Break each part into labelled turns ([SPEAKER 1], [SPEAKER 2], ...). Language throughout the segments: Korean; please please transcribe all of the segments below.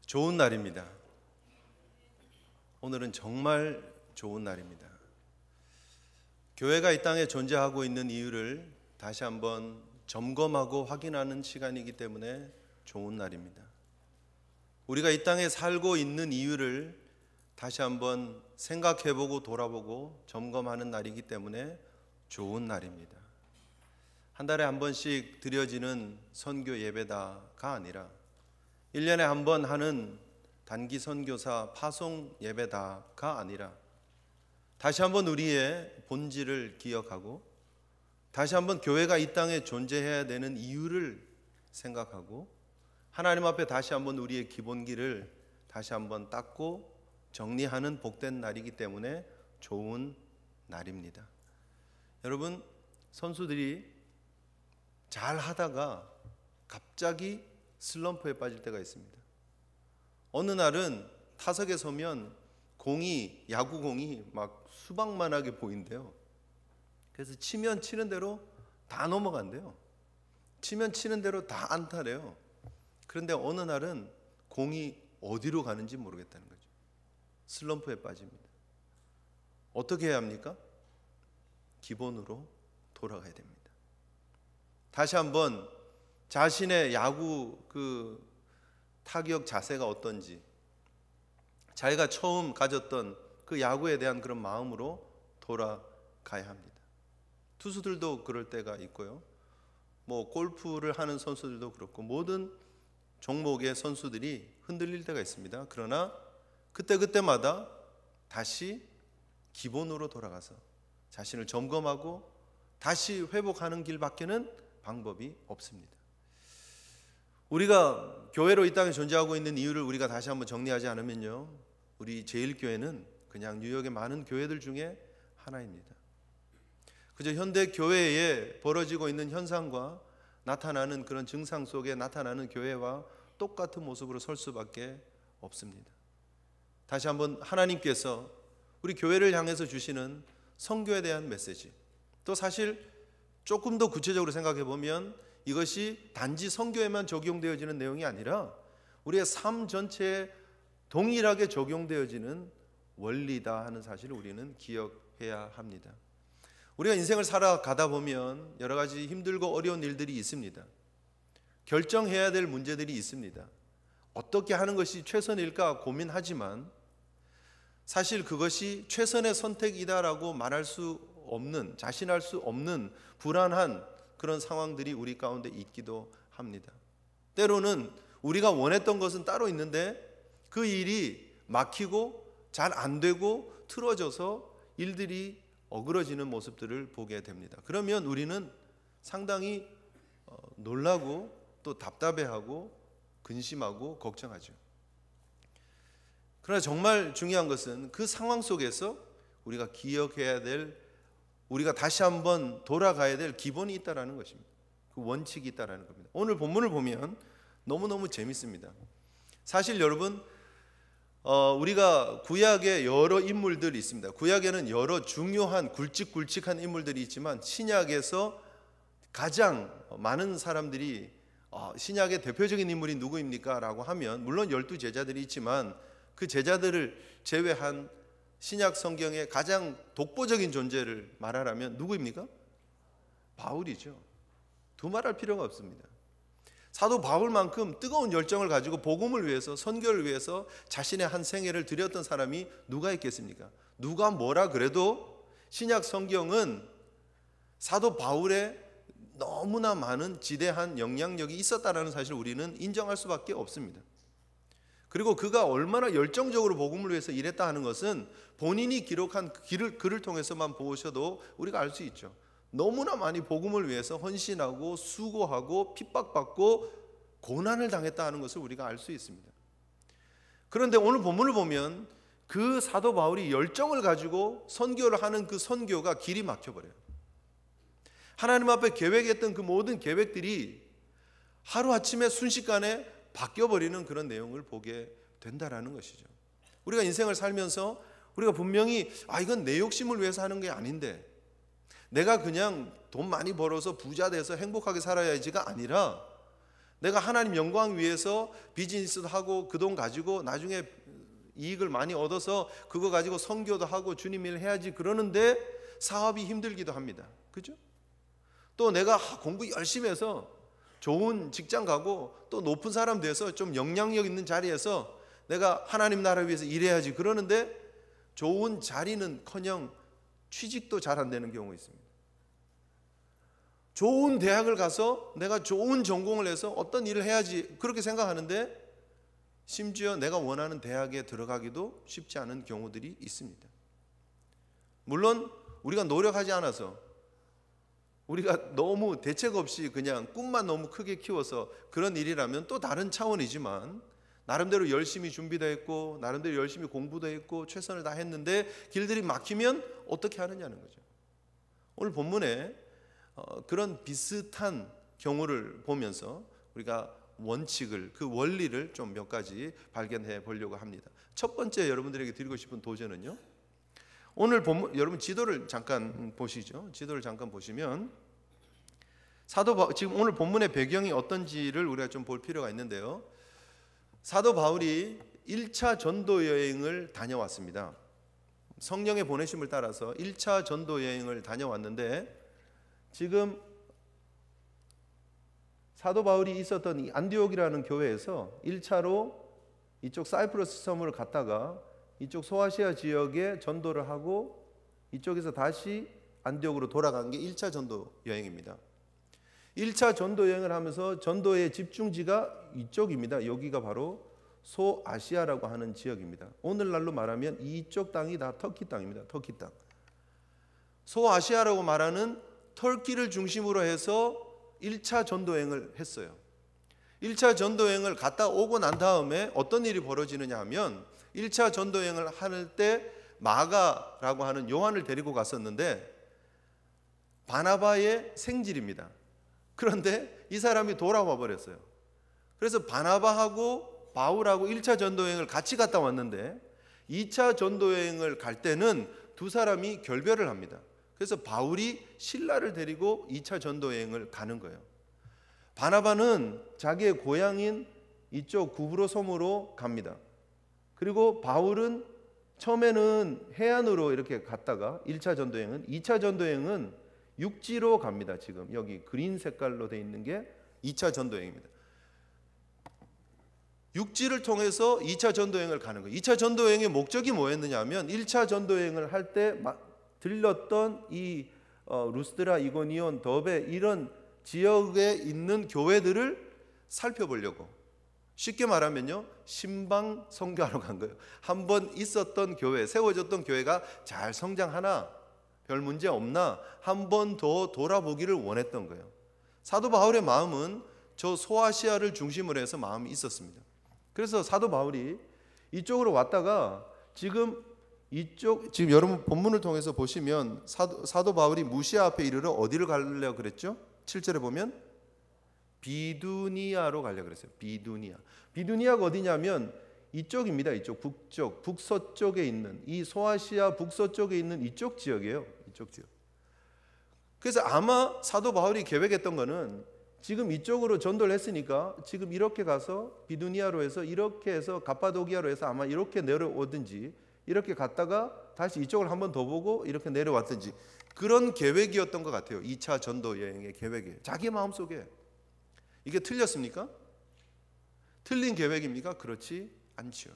[SPEAKER 1] 좋은 날입니다. 오늘은 정말 좋은 날입니다. 교회가 이 땅에 존재하고 있는 이유를 다시 한번 점검하고 확인하는 시간이기 때문에 좋은 날입니다. 우리가 이 땅에 살고 있는 이유를 다시 한번 생각해보고 돌아보고 점검하는 날이기 때문에 좋은 날입니다. 한 달에 한 번씩 드려지는 선교 예배다가 아니라 1년에 한 번 하는 단기 선교사 파송 예배다가 아니라 다시 한번 우리의 본질을 기억하고 다시 한번 교회가 이 땅에 존재해야 되는 이유를 생각하고 하나님 앞에 다시 한번 우리의 기본기를 다시 한번 닦고 정리하는 복된 날이기 때문에 좋은 날입니다. 여러분, 선수들이 잘 하다가 갑자기 슬럼프에 빠질 때가 있습니다. 어느 날은 타석에 서면 야구공이 막 수박만하게 보인대요. 그래서 치면 치는 대로 다 넘어간대요. 치면 치는 대로 다 안타래요. 그런데 어느 날은 공이 어디로 가는지 모르겠다는 거죠. 슬럼프에 빠집니다. 어떻게 해야 합니까? 기본으로 돌아가야 됩니다. 다시 한번 자신의 야구 타격 자세가 어떤지, 자기가 처음 가졌던 그 야구에 대한 그런 마음으로 돌아가야 합니다. 투수들도 그럴 때가 있고요. 골프를 하는 선수들도 그렇고 모든 종목의 선수들이 흔들릴 때가 있습니다. 그러나 그때마다 다시 기본으로 돌아가서 자신을 점검하고 다시 회복하는 길밖에는 방법이 없습니다. 우리가 교회로 이 땅에 존재하고 있는 이유를 우리가 다시 한번 정리하지 않으면요, 우리 제일교회는 그냥 뉴욕의 많은 교회들 중에 하나입니다. 그저 현대 교회에 벌어지고 있는 현상과 나타나는 그런 증상 속에 나타나는 교회와 똑같은 모습으로 설 수밖에 없습니다. 다시 한번 하나님께서 우리 교회를 향해서 주시는 선교에 대한 메시지, 또 사실 조금 더 구체적으로 생각해 보면 이것이 단지 선교에만 적용되어지는 내용이 아니라 우리의 삶 전체에 동일하게 적용되어지는 원리다 하는 사실을 우리는 기억해야 합니다. 우리가 인생을 살아가다 보면 여러 가지 힘들고 어려운 일들이 있습니다. 결정해야 될 문제들이 있습니다. 어떻게 하는 것이 최선일까 고민하지만 사실 그것이 최선의 선택이다라고 말할 수 없는, 자신할 수 없는 불안한 그런 상황들이 우리 가운데 있기도 합니다. 때로는 우리가 원했던 것은 따로 있는데 그 일이 막히고 잘 안 되고 틀어져서 일들이 어그러지는 모습들을 보게 됩니다. 그러면 우리는 상당히 놀라고 또 답답해하고 근심하고 걱정하죠. 그러나 정말 중요한 것은 그 상황 속에서 우리가 기억해야 될, 우리가 다시 한번 돌아가야 될 기본이 있다라는 것입니다. 그 원칙이 있다라는 겁니다. 오늘 본문을 보면 너무너무 재밌습니다. 사실 여러분, 우리가 구약에 여러 인물들이 있습니다. 구약에는 여러 중요한 굵직굵직한 인물들이 있지만 신약에서 가장 많은 사람들이 신약의 대표적인 인물이 누구입니까? 라고 하면 물론 12제자들이 있지만 그 제자들을 제외한 신약 성경의 가장 독보적인 존재를 말하라면 누구입니까? 바울이죠. 두말할 필요가 없습니다. 사도 바울만큼 뜨거운 열정을 가지고 복음을 위해서, 선교를 위해서 자신의 한 생애를 드렸던 사람이 누가 있겠습니까? 누가 뭐라 그래도 신약 성경은 사도 바울의 너무나 많은 지대한 영향력이 있었다는 사실을 우리는 인정할 수밖에 없습니다. 그리고 그가 얼마나 열정적으로 복음을 위해서 일했다 하는 것은 본인이 기록한 글을 통해서만 보셔도 우리가 알 수 있죠. 너무나 많이 복음을 위해서 헌신하고 수고하고 핍박받고 고난을 당했다 하는 것을 우리가 알 수 있습니다. 그런데 오늘 본문을 보면 그 사도 바울이 열정을 가지고 선교를 하는 그 선교가 길이 막혀버려요. 하나님 앞에 계획했던 그 모든 계획들이 하루아침에 순식간에 바뀌어버리는 그런 내용을 보게 된다라는 것이죠. 우리가 인생을 살면서 우리가 분명히 이건 내 욕심을 위해서 하는 게 아닌데, 내가 그냥 돈 많이 벌어서 부자 돼서 행복하게 살아야지가 아니라 내가 하나님 영광 위해서 비즈니스도 하고 그 돈 가지고 나중에 이익을 많이 얻어서 그거 가지고 선교도 하고 주님 일 해야지 그러는데 사업이 힘들기도 합니다. 그죠? 또 내가 공부 열심히 해서 좋은 직장 가고 또 높은 사람 돼서 좀 영향력 있는 자리에서 내가 하나님 나라 위해서 일해야지 그러는데 좋은 자리는커녕 취직도 잘 안 되는 경우가 있습니다. 좋은 대학을 가서 내가 좋은 전공을 해서 어떤 일을 해야지 그렇게 생각하는데 심지어 내가 원하는 대학에 들어가기도 쉽지 않은 경우들이 있습니다. 물론 우리가 노력하지 않아서 우리가 너무 대책 없이 그냥 꿈만 너무 크게 키워서 그런 일이라면 또 다른 차원이지만 나름대로 열심히 준비도 했고 나름대로 열심히 공부도 했고 최선을 다했는데 길들이 막히면 어떻게 하느냐는 거죠. 오늘 본문에 그런 비슷한 경우를 보면서 우리가 원칙을 그 원리를 좀 몇 가지 발견해 보려고 합니다. 첫 번째 여러분들에게 드리고 싶은 도전은요. 오늘 본문 여러분 지도를 잠깐 보시죠. 지도를 잠깐 보시면 지금 오늘 본문의 배경이 어떤지를 우리가 좀 볼 필요가 있는데요. 사도 바울이 1차 전도 여행을 다녀왔습니다. 성령의 보내심을 따라서 1차 전도 여행을 다녀왔는데 지금 사도 바울이 있었던 이 안디옥이라는 교회에서 1차로 이쪽 사이프러스 섬을 갔다가 이쪽 소아시아 지역에 전도를 하고 이쪽에서 다시 안디옥으로 돌아간 게 1차 전도 여행입니다. 1차 전도 여행을 하면서 전도의 집중지가 이쪽입니다. 여기가 바로 소아시아라고 하는 지역입니다. 오늘날로 말하면 이쪽 땅이 다 터키 땅입니다. 터키 땅. 소아시아라고 말하는 터키를 중심으로 해서 1차 전도여행을 했어요. 1차 전도여행을 갔다 오고 난 다음에 어떤 일이 벌어지느냐 하면 1차 전도여행을 할 때 마가라고 하는 요한을 데리고 갔었는데 바나바의 생질입니다. 그런데 이 사람이 돌아와 버렸어요. 그래서 바나바하고 바울하고 1차 전도여행을 같이 갔다 왔는데 2차 전도여행을 갈 때는 두 사람이 결별을 합니다. 그래서 바울이 실라를 데리고 2차 전도여행을 가는 거예요. 바나바는 자기의 고향인 이쪽 구브로 섬으로 갑니다. 그리고 바울은 처음에는 해안으로 이렇게 갔다가 1차 전도여행은 2차 전도여행은 육지로 갑니다. 지금 여기 그린 색깔로 되어 있는 게 2차 전도여행입니다. 육지를 통해서 2차 전도여행을 가는 거예요. 2차 전도여행의 목적이 뭐였느냐 하면 1차 전도여행을 할 때 들렸던 이 루스드라, 이고니온, 더베 이런 지역에 있는 교회들을 살펴보려고 쉽게 말하면요 신방 선교하러 간 거예요. 한번 있었던 교회, 세워졌던 교회가 잘 성장하나 별 문제 없나 한 번 더 돌아보기를 원했던 거예요. 사도 바울의 마음은 저 소아시아를 중심으로 해서 마음이 있었습니다. 그래서 사도 바울이 이쪽으로 왔다가 지금 여러분 본문을 통해서 보시면 사도 바울이 무시아 앞에 이르러 어디를 가려고 그랬죠? 7절에 보면 비두니아로 가려고 그랬어요. 비두니아가 어디냐면 이쪽입니다. 이쪽 북쪽, 북서쪽에 있는 이 소아시아 북서쪽에 있는 이쪽 지역이에요. 이쪽 지역. 그래서 아마 사도 바울이 계획했던 거는 지금 이쪽으로 전도를 했으니까 지금 이렇게 가서 비두니아로 해서 이렇게 해서 갑바도기아로 해서 아마 이렇게 내려오든지 이렇게 갔다가 다시 이쪽을 한 번 더 보고 이렇게 내려왔든지 그런 계획이었던 것 같아요. 2차 전도 여행의 계획이에요. 자기 마음속에. 이게 틀렸습니까? 틀린 계획입니까? 그렇지 않죠.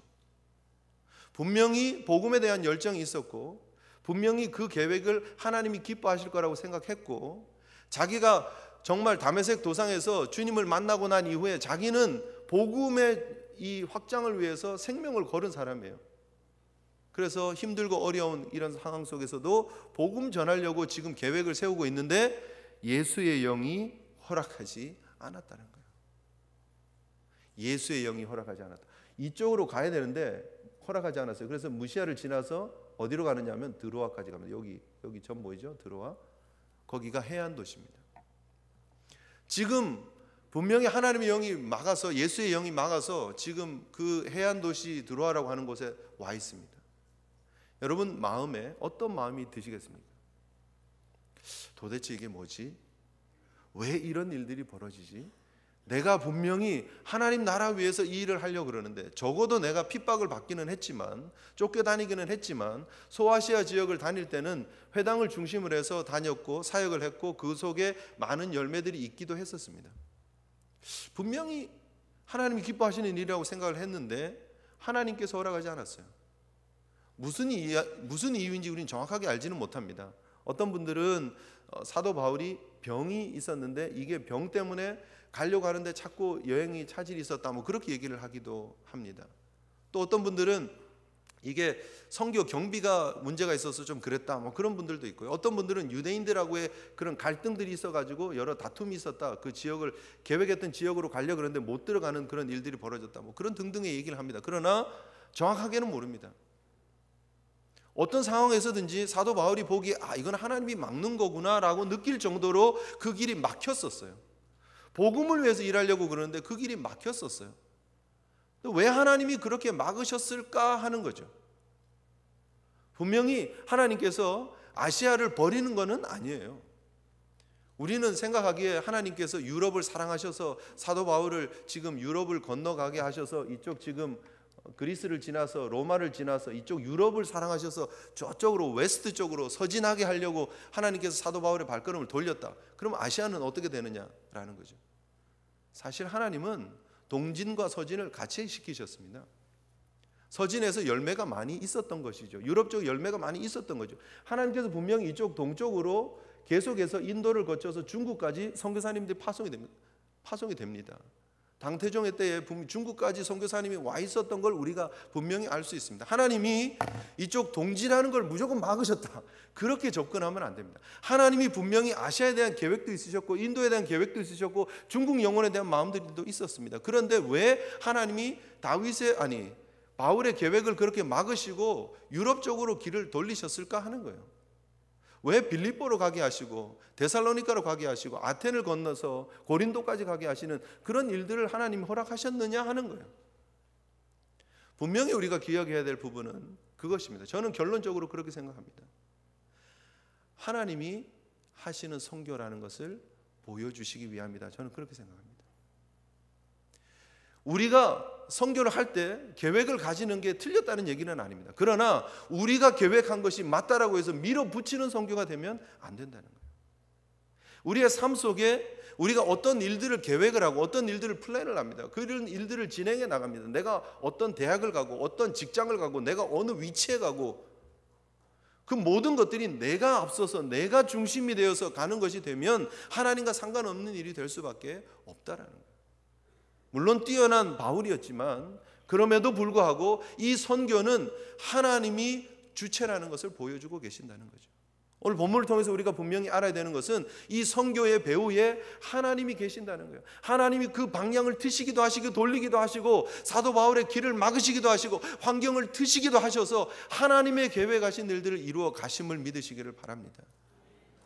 [SPEAKER 1] 분명히 복음에 대한 열정이 있었고 분명히 그 계획을 하나님이 기뻐하실 거라고 생각했고 자기가 정말 다메섹 도상에서 주님을 만나고 난 이후에 자기는 복음의 이 확장을 위해서 생명을 걸은 사람이에요. 그래서 힘들고 어려운 이런 상황 속에서도 복음 전하려고 지금 계획을 세우고 있는데 예수의 영이 허락하지 않았다는 거예요. 예수의 영이 허락하지 않았다. 이쪽으로 가야 되는데 허락하지 않았어요. 그래서 무시아를 지나서 어디로 가느냐 하면 드로아까지 갑니다. 여기 전 보이죠? 드로아. 거기가 해안 도시입니다. 지금 분명히 하나님의 영이 막아서 예수의 영이 막아서 지금 그 해안 도시 드로아라고 하는 곳에 와 있습니다. 여러분 마음에 어떤 마음이 드시겠습니까? 도대체 이게 뭐지? 왜 이런 일들이 벌어지지? 내가 분명히 하나님 나라 위해서 이 일을 하려고 그러는데, 적어도 내가 핍박을 받기는 했지만, 쫓겨다니기는 했지만, 소아시아 지역을 다닐 때는 회당을 중심으로 해서 다녔고 사역을 했고 그 속에 많은 열매들이 있기도 했었습니다. 분명히 하나님이 기뻐하시는 일이라고 생각을 했는데 하나님께서 허락하지 않았어요. 무슨 이유인지 우리는 정확하게 알지는 못합니다. 어떤 분들은 사도 바울이 병이 있었는데 이게 병 때문에 가려고 하는데 자꾸 여행이 차질이 있었다, 뭐 그렇게 얘기를 하기도 합니다. 또 어떤 분들은 이게 선교 경비가 문제가 있어서 좀 그랬다, 뭐 그런 분들도 있고요. 어떤 분들은 유대인들하고의 그런 갈등들이 있어가지고 여러 다툼이 있었다, 그 지역을 계획했던 지역으로 가려고 그러는데 못 들어가는 그런 일들이 벌어졌다, 뭐 그런 등등의 얘기를 합니다. 그러나 정확하게는 모릅니다. 어떤 상황에서든지 사도 바울이 보기에 이건 하나님이 막는 거구나 라고 느낄 정도로 그 길이 막혔었어요. 복음을 위해서 일하려고 그러는데 그 길이 막혔었어요. 왜 하나님이 그렇게 막으셨을까 하는 거죠. 분명히 하나님께서 아시아를 버리는 것은 아니에요. 우리는 생각하기에 하나님께서 유럽을 사랑하셔서 사도 바울을 지금 유럽을 건너가게 하셔서 이쪽 지금 그리스를 지나서 로마를 지나서 이쪽 유럽을 사랑하셔서 저쪽으로 웨스트 쪽으로 서진하게 하려고 하나님께서 사도 바울의 발걸음을 돌렸다. 그럼 아시아는 어떻게 되느냐라는 거죠. 사실 하나님은 동진과 서진을 같이 시키셨습니다. 서진에서 열매가 많이 있었던 것이죠. 유럽 쪽 열매가 많이 있었던 거죠. 하나님께서 분명히 이쪽 동쪽으로 계속해서 인도를 거쳐서 중국까지 선교사님들이 파송이 됩니다. 당태종의 때에 중국까지 선교사님이 와 있었던 걸 우리가 분명히 알 수 있습니다. 하나님이 이쪽 동진하는 걸 무조건 막으셨다, 그렇게 접근하면 안 됩니다. 하나님이 분명히 아시아에 대한 계획도 있으셨고 인도에 대한 계획도 있으셨고 중국 영혼에 대한 마음들도 있었습니다. 그런데 왜 하나님이 바울의 계획을 그렇게 막으시고 유럽 쪽으로 길을 돌리셨을까 하는 거예요. 왜 빌립보로 가게 하시고 데살로니가로 가게 하시고 아텐을 건너서 고린도까지 가게 하시는 그런 일들을 하나님이 허락하셨느냐 하는 거예요. 분명히 우리가 기억해야 될 부분은 그것입니다. 저는 결론적으로 그렇게 생각합니다. 하나님이 하시는 선교라는 것을 보여주시기 위함이다. 저는 그렇게 생각합니다. 우리가 선교를 할 때 계획을 가지는 게 틀렸다는 얘기는 아닙니다. 그러나 우리가 계획한 것이 맞다라고 해서 밀어붙이는 선교가 되면 안 된다는 거예요. 우리의 삶 속에 우리가 어떤 일들을 계획을 하고 어떤 일들을 플랜을 합니다. 그런 일들을 진행해 나갑니다. 내가 어떤 대학을 가고 어떤 직장을 가고 내가 어느 위치에 가고 그 모든 것들이 내가 앞서서 내가 중심이 되어서 가는 것이 되면 하나님과 상관없는 일이 될 수밖에 없다라는 거예요. 물론 뛰어난 바울이었지만 그럼에도 불구하고 이 선교는 하나님이 주체라는 것을 보여주고 계신다는 거죠. 오늘 본문을 통해서 우리가 분명히 알아야 되는 것은 이 선교의 배후에 하나님이 계신다는 거예요. 하나님이 그 방향을 트시기도 하시고 돌리기도 하시고 사도 바울의 길을 막으시기도 하시고 환경을 트시기도 하셔서 하나님의 계획하신 일들을 이루어 가심을 믿으시기를 바랍니다.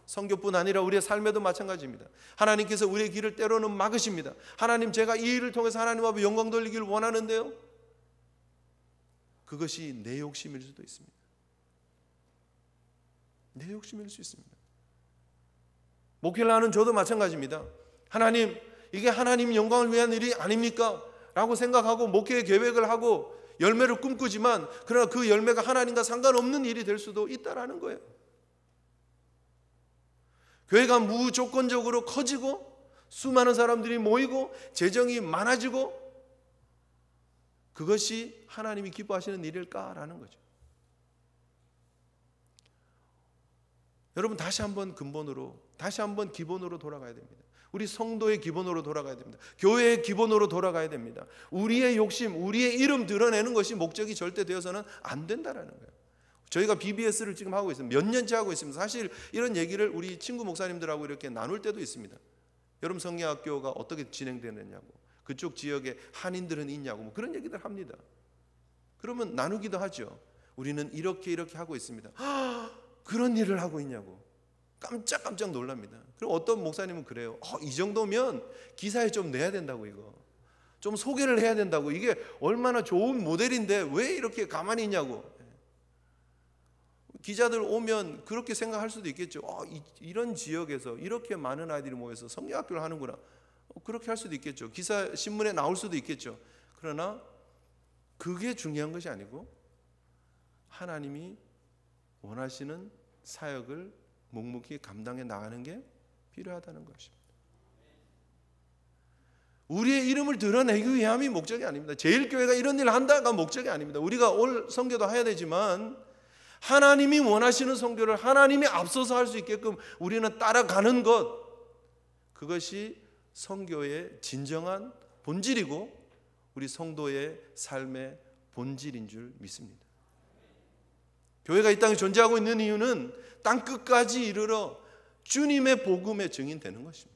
[SPEAKER 1] 선교뿐 아니라 우리의 삶에도 마찬가지입니다. 하나님께서 우리의 길을 때로는 막으십니다. 하나님, 제가 이 일을 통해서 하나님 앞에 영광 돌리기를 원하는데요, 그것이 내 욕심일 수도 있습니다. 내 욕심일 수 있습니다. 목회를 하는 저도 마찬가지입니다. 하나님, 이게 하나님 영광을 위한 일이 아닙니까? 라고 생각하고 목회의 계획을 하고 열매를 꿈꾸지만 그러나 그 열매가 하나님과 상관없는 일이 될 수도 있다라는 거예요. 교회가 무조건적으로 커지고 수많은 사람들이 모이고 재정이 많아지고 그것이 하나님이 기뻐하시는 일일까라는 거죠. 여러분, 다시 한번 근본으로, 다시 한번 기본으로 돌아가야 됩니다. 우리 성도의 기본으로 돌아가야 됩니다. 교회의 기본으로 돌아가야 됩니다. 우리의 욕심, 우리의 이름 드러내는 것이 목적이 절대 되어서는 안 된다라는 거예요. 저희가 BBS를 지금 하고 있습니다. 몇 년째 하고 있습니다. 사실 이런 얘기를 우리 친구 목사님들하고 이렇게 나눌 때도 있습니다. 여러분, 성경학교가 어떻게 진행되느냐고, 그쪽 지역에 한인들은 있냐고, 뭐 그런 얘기들 합니다. 그러면 나누기도 하죠. 우리는 이렇게 하고 있습니다. 그런 일을 하고 있냐고 깜짝깜짝 놀랍니다. 그리고 어떤 목사님은 그래요. 이 정도면 기사에 좀 내야 된다고, 이거 좀 소개를 해야 된다고, 이게 얼마나 좋은 모델인데 왜 이렇게 가만히 있냐고. 기자들 오면 그렇게 생각할 수도 있겠죠. 이런 지역에서 이렇게 많은 아이들이 모여서 성경학교를 하는구나. 그렇게 할 수도 있겠죠. 기사 신문에 나올 수도 있겠죠. 그러나 그게 중요한 것이 아니고 하나님이 원하시는 사역을 묵묵히 감당해 나가는 게 필요하다는 것입니다. 우리의 이름을 드러내기 위함이 목적이 아닙니다. 제일교회가 이런 일을 한다가 목적이 아닙니다. 우리가 올 선교도 해야 되지만 하나님이 원하시는 선교를 하나님이 앞서서 할 수 있게끔 우리는 따라가는 것, 그것이 선교의 진정한 본질이고 우리 성도의 삶의 본질인 줄 믿습니다. 교회가 이 땅에 존재하고 있는 이유는 땅끝까지 이르러 주님의 복음의 증인되는 것입니다.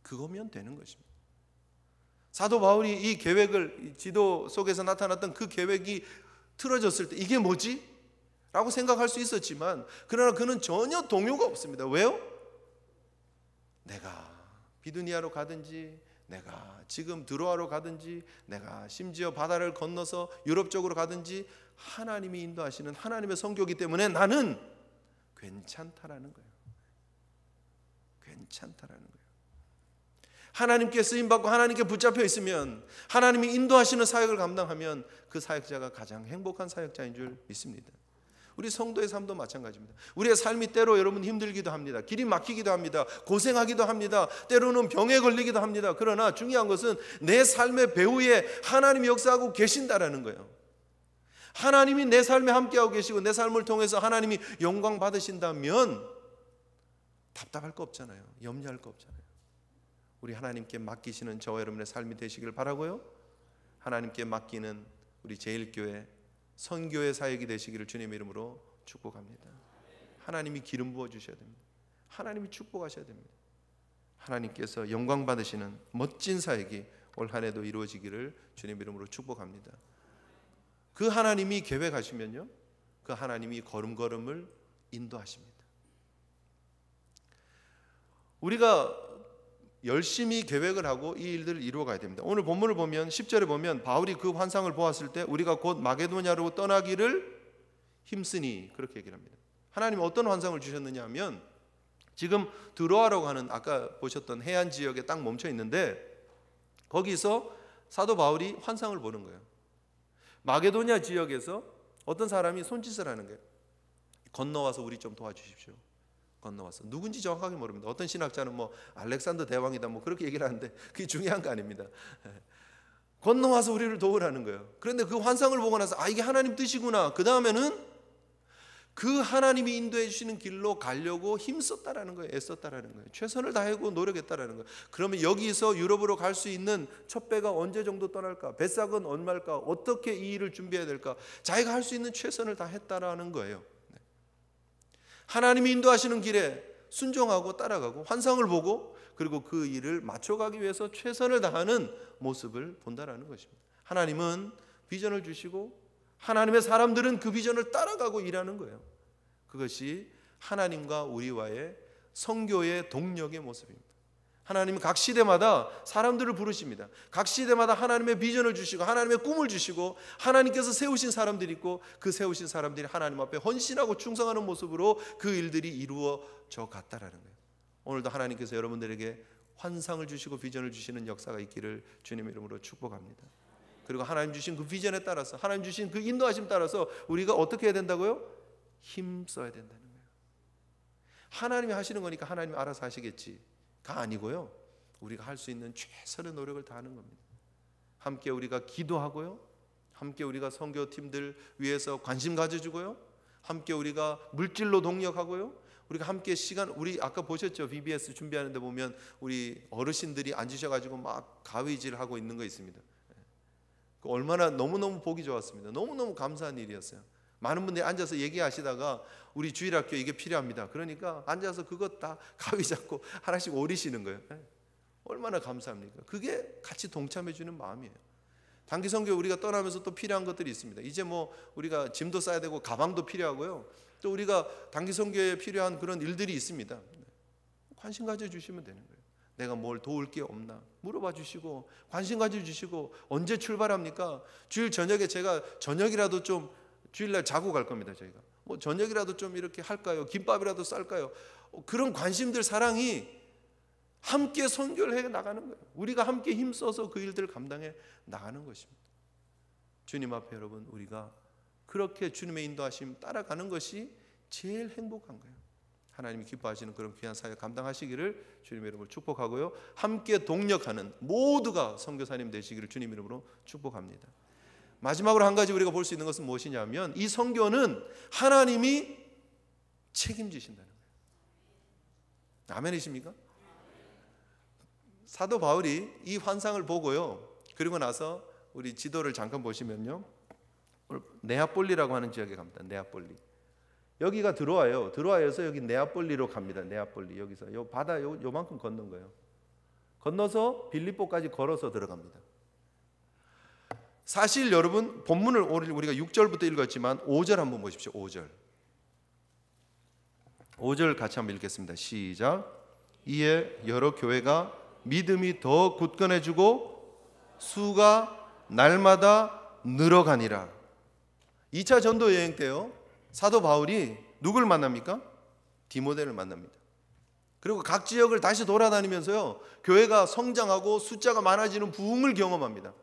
[SPEAKER 1] 그거면 되는 것입니다. 사도 바울이 이 계획을, 지도 속에서 나타났던 그 계획이 틀어졌을 때 이게 뭐지? 라고 생각할 수 있었지만 그러나 그는 전혀 동요가 없습니다. 왜요? 내가 비두니아로 가든지 내가 지금 드로아로 가든지 내가 심지어 바다를 건너서 유럽 쪽으로 가든지 하나님이 인도하시는 하나님의 선교이기 때문에 나는 괜찮다라는 거예요. 괜찮다라는 거예요. 하나님께 쓰임받고 하나님께 붙잡혀 있으면 하나님이 인도하시는 사역을 감당하면 그 사역자가 가장 행복한 사역자인 줄 믿습니다. 우리 성도의 삶도 마찬가지입니다. 우리의 삶이 때로 여러분 힘들기도 합니다. 길이 막히기도 합니다. 고생하기도 합니다. 때로는 병에 걸리기도 합니다. 그러나 중요한 것은 내 삶의 배후에 하나님이 역사하고 계신다라는 거예요. 하나님이 내 삶에 함께하고 계시고 내 삶을 통해서 하나님이 영광 받으신다면 답답할 거 없잖아요. 염려할 거 없잖아요. 우리 하나님께 맡기시는 저와 여러분의 삶이 되시길 바라고요. 하나님께 맡기는 우리 제일교회 선교의 사역이 되시기를 주님의 이름으로 축복합니다. 하나님이 기름 부어 주셔야 됩니다. 하나님이 축복하셔야 됩니다. 하나님께서 영광 받으시는 멋진 사역이 올 한 해도 이루어지기를 주님의 이름으로 축복합니다. 그 하나님이 계획하시면요, 그 하나님이 걸음걸음을 인도하십니다. 우리가 열심히 계획을 하고 이 일들을 이루어가야 됩니다. 오늘 본문을 보면 10절에 보면 바울이 그 환상을 보았을 때 우리가 곧 마게도냐로 떠나기를 힘쓰니 그렇게 얘기를 합니다. 하나님이 어떤 환상을 주셨느냐 하면 지금 드로아라고 하는 아까 보셨던 해안 지역에 딱 멈춰 있는데 거기서 사도 바울이 환상을 보는 거예요. 마게도냐 지역에서 어떤 사람이 손짓을 하는 거예요. 건너와서 우리 좀 도와주십시오. 건너와서 누군지 정확하게 모릅니다. 어떤 신학자는 뭐 알렉산더 대왕이다 뭐 그렇게 얘기를 하는데 그게 중요한 거 아닙니다. 건너와서 우리를 도우라는 거예요. 그런데 그 환상을 보고 나서 아 이게 하나님 뜻이구나. 그 다음에는 그 하나님이 인도해 주시는 길로 가려고 힘썼다라는 거예요. 애썼다라는 거예요. 최선을 다하고 노력했다라는 거예요. 그러면 여기서 유럽으로 갈 수 있는 첫 배가 언제 정도 떠날까? 배싹은 얼마일까? 어떻게 이 일을 준비해야 될까? 자기가 할 수 있는 최선을 다했다라는 거예요. 하나님이 인도하시는 길에 순종하고 따라가고 환상을 보고 그리고 그 일을 맞춰가기 위해서 최선을 다하는 모습을 본다라는 것입니다. 하나님은 비전을 주시고 하나님의 사람들은 그 비전을 따라가고 일하는 거예요. 그것이 하나님과 우리와의 선교의 동력의 모습입니다. 하나님은 각 시대마다 사람들을 부르십니다. 각 시대마다 하나님의 비전을 주시고 하나님의 꿈을 주시고 하나님께서 세우신 사람들이 있고 그 세우신 사람들이 하나님 앞에 헌신하고 충성하는 모습으로 그 일들이 이루어져 갔다라는 거예요. 오늘도 하나님께서 여러분들에게 환상을 주시고 비전을 주시는 역사가 있기를 주님의 이름으로 축복합니다. 그리고 하나님 주신 그 비전에 따라서 하나님 주신 그 인도하심 따라서 우리가 어떻게 해야 된다고요? 힘써야 된다는 거예요. 하나님이 하시는 거니까 하나님이 알아서 하시겠지가 아니고요. 우리가 할 수 있는 최선의 노력을 다하는 겁니다. 함께 우리가 기도하고요. 함께 우리가 선교팀들 위해서 관심 가져주고요. 함께 우리가 물질로 동력하고요. 우리가 함께 시간, 우리 아까 보셨죠? VBS 준비하는데 보면 우리 어르신들이 앉으셔가지고 막 가위질 하고 있는 거 있습니다. 얼마나 너무너무 보기 좋았습니다. 너무너무 감사한 일이었어요. 많은 분들이 앉아서 얘기하시다가 우리 주일학교 이게 필요합니다. 그러니까 앉아서 그것 다 가위 잡고 하나씩 오리시는 거예요. 얼마나 감사합니까? 그게 같이 동참해 주는 마음이에요. 단기 선교 우리가 떠나면서 또 필요한 것들이 있습니다. 이제 뭐 우리가 짐도 싸야 되고 가방도 필요하고요. 또 우리가 단기 선교에 필요한 그런 일들이 있습니다. 관심 가져 주시면 되는 거예요. 내가 뭘 도울 게 없나 물어봐 주시고 관심 가져 주시고 언제 출발합니까? 주일 저녁에 제가 저녁이라도 좀 주일날 자고 갈 겁니다. 저희가 뭐 저녁이라도 좀 이렇게 할까요? 김밥이라도 쌀까요? 그런 관심들 사랑이 함께 선교를 해 나가는 거예요. 우리가 함께 힘써서 그 일들을 감당해 나가는 것입니다. 주님 앞에 여러분, 우리가 그렇게 주님의 인도하심 따라가는 것이 제일 행복한 거예요. 하나님이 기뻐하시는 그런 귀한 사역 감당하시기를 주님의 이름으로 축복하고요, 함께 동력하는 모두가 선교사님 되시기를 주님 이름으로 축복합니다. 마지막으로 한 가지 우리가 볼 수 있는 것은 무엇이냐면, 이 선교는 하나님이 책임지신다는 거예요. 아멘이십니까? 사도 바울이 이 환상을 보고요, 그리고 나서 우리 지도를 잠깐 보시면요, 네아폴리라고 하는 지역에 갑니다. 네아폴리. 여기가 드로아에서 여기 네아폴리로 갑니다. 네아폴리. 여기서 요 바다 요만큼 건넌 거예요. 건너서 빌립보까지 걸어서 들어갑니다. 사실 여러분, 본문을 우리가 6절부터 읽었지만 5절 한번 보십시오. 5절 같이 한번 읽겠습니다. 시작. 이에 여러 교회가 믿음이 더 굳건해지고 수가 날마다 늘어가니라. 2차 전도 여행 때요, 사도 바울이 누굴 만납니까? 디모데를 만납니다. 그리고 각 지역을 다시 돌아다니면서요, 교회가 성장하고 숫자가 많아지는 부흥을 경험합니다.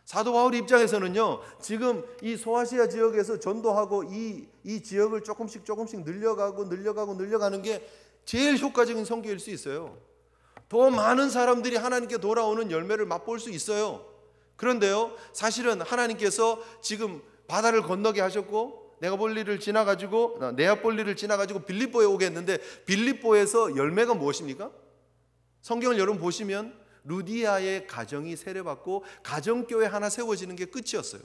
[SPEAKER 1] 사도 바울 입장에서는요, 지금 이 소아시아 지역에서 전도하고 이 지역을 조금씩 늘려가는 게 제일 효과적인 선교일 수 있어요. 더 많은 사람들이 하나님께 돌아오는 열매를 맛볼 수 있어요. 그런데요, 사실은 하나님께서 지금 바다를 건너게 하셨고 네아폴리를 지나가지고 빌립보에 오게 했는데, 빌립보에서 열매가 무엇입니까? 성경을 여러분 보시면 루디아의 가정이 세례받고 가정교회 하나 세워지는 게 끝이었어요.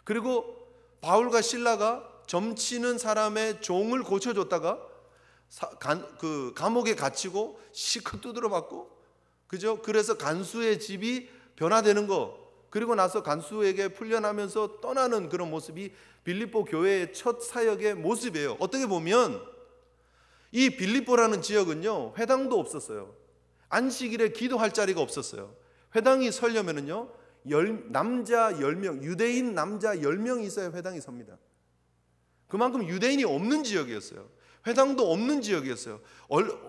[SPEAKER 1] 그리고 바울과 실라가 점치는 사람의 종을 고쳐줬다가 감옥에 갇히고 실컷 두드려 맞고, 그죠? 그래서 간수의 집이 변화되는 거, 그리고 나서 간수에게 풀려나면서 떠나는 그런 모습이 빌립보 교회의 첫 사역의 모습이에요. 어떻게 보면 이 빌립보라는 지역은요, 회당도 없었어요. 안식일에 기도할 자리가 없었어요. 회당이 서려면은요, 남자 10명, 유대인 남자 10명이 있어야 회당이 섭니다. 그만큼 유대인이 없는 지역이었어요. 회당도 없는 지역이었어요.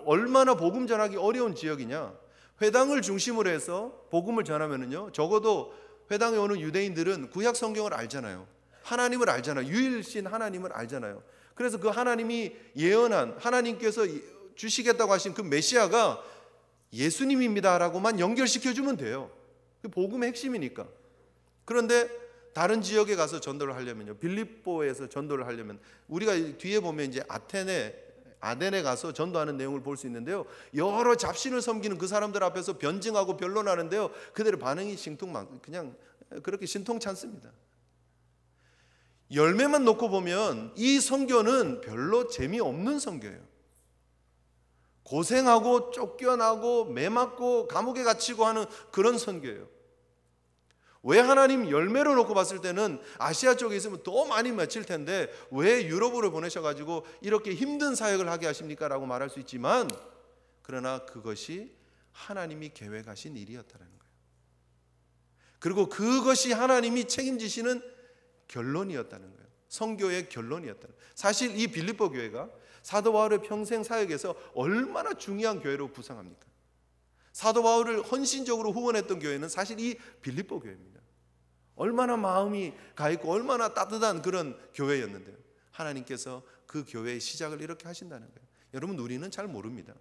[SPEAKER 1] 얼마나 복음 전하기 어려운 지역이냐. 회당을 중심으로 해서 복음을 전하면은요, 적어도 회당에 오는 유대인들은 구약 성경을 알잖아요. 하나님을 알잖아요. 유일신 하나님을 알잖아요. 그래서 그 하나님이 예언한, 하나님께서 주시겠다고 하신 그 메시아가 예수님입니다라고만 연결시켜주면 돼요. 그 복음의 핵심이니까. 그런데 다른 지역에 가서 전도를 하려면요, 빌립보에서 전도를 하려면, 우리가 뒤에 보면 이제 아덴에 가서 전도하는 내용을 볼 수 있는데요, 여러 잡신을 섬기는 그 사람들 앞에서 변증하고 변론하는데요, 그들의 반응이 그냥 그렇게 신통찮습니다. 열매만 놓고 보면 이 선교는 별로 재미없는 선교예요. 고생하고 쫓겨나고 매맞고 감옥에 갇히고 하는 그런 선교예요. 왜 하나님 열매로 놓고 봤을 때는 아시아 쪽에 있으면 더 많이 맺힐 텐데 왜 유럽으로 보내셔가지고 이렇게 힘든 사역을 하게 하십니까? 라고 말할 수 있지만, 그러나 그것이 하나님이 계획하신 일이었다는 거예요. 그리고 그것이 하나님이 책임지시는 결론이었다는 거예요. 선교의 결론이었다는 거예요. 사실 이 빌립보 교회가 사도 바울의 평생 사역에서 얼마나 중요한 교회로 부상합니까? 사도 바울을 헌신적으로 후원했던 교회는 사실 이 빌립보 교회입니다. 얼마나 마음이 가 있고 얼마나 따뜻한 그런 교회였는데요, 하나님께서 그 교회의 시작을 이렇게 하신다는 거예요. 여러분, 우리는 잘 모릅니다.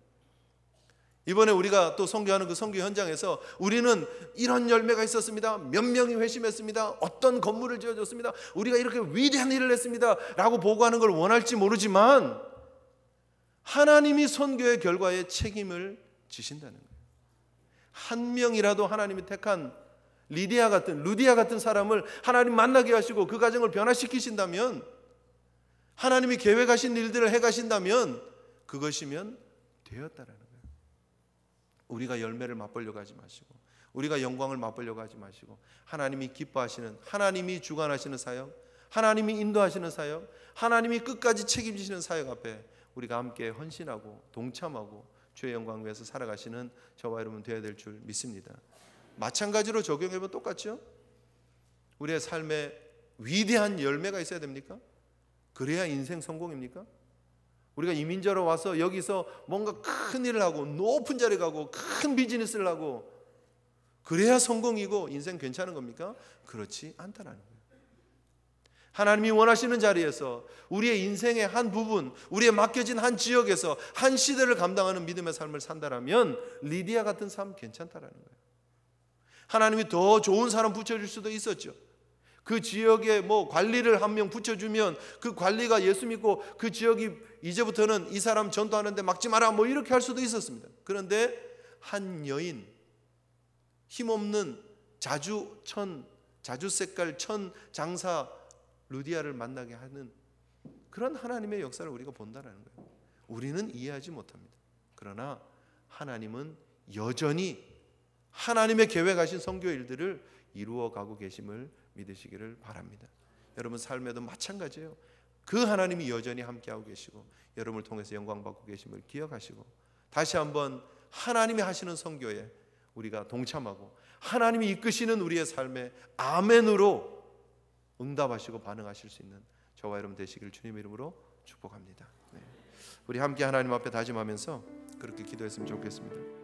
[SPEAKER 1] 이번에 우리가 또 선교하는 그 선교 현장에서 우리는 이런 열매가 있었습니다, 몇 명이 회심했습니다, 어떤 건물을 지어줬습니다, 우리가 이렇게 위대한 일을 했습니다 라고 보고하는 걸 원할지 모르지만, 하나님이 선교의 결과에 책임을 지신다는 거예요. 한 명이라도 하나님이 택한 루디아 같은 사람을 하나님 만나게 하시고 그 가정을 변화시키신다면, 하나님이 계획하신 일들을 해가신다면 그것이면 되었다라는 거예요. 우리가 열매를 맛보려고 하지 마시고, 우리가 영광을 맛보려고 하지 마시고, 하나님이 기뻐하시는, 하나님이 주관하시는 사역, 하나님이 인도하시는 사역, 하나님이 끝까지 책임지시는 사역 앞에 우리가 함께 헌신하고 동참하고 주의 영광을 위해서 살아가시는 저와 여러분 되어야 될 줄 믿습니다. 마찬가지로 적용해보면 똑같죠? 우리의 삶에 위대한 열매가 있어야 됩니까? 그래야 인생 성공입니까? 우리가 이민자로 와서 여기서 뭔가 큰 일을 하고 높은 자리에 가고 큰 비즈니스를 하고 그래야 성공이고 인생 괜찮은 겁니까? 그렇지 않다라는 거예요. 하나님이 원하시는 자리에서 우리의 인생의 한 부분, 우리의 맡겨진 한 지역에서 한 시대를 감당하는 믿음의 삶을 산다라면 리디아 같은 삶 괜찮다라는 거예요. 하나님이 더 좋은 사람 붙여줄 수도 있었죠. 그 지역에 뭐 관리를 한 명 붙여주면 그 관리가 예수 믿고 그 지역이 이제부터는 이 사람 전도하는데 막지 마라 뭐 이렇게 할 수도 있었습니다. 그런데 한 여인, 힘없는 자주 색깔 천 장사 루디아를 만나게 하는 그런 하나님의 역사를 우리가 본다는 거예요. 우리는 이해하지 못합니다. 그러나 하나님은 여전히 하나님의 계획하신 선교 일들을 이루어가고 계심을 믿으시기를 바랍니다. 여러분 삶에도 마찬가지예요. 그 하나님이 여전히 함께하고 계시고 여러분을 통해서 영광받고 계심을 기억하시고 다시 한번 하나님이 하시는 선교에 우리가 동참하고 하나님이 이끄시는 우리의 삶에 아멘으로 응답하시고 반응하실 수 있는 저와 여러분 되시기를 주님의 이름으로 축복합니다. 우리 함께 하나님 앞에 다짐하면서 그렇게 기도했으면 좋겠습니다.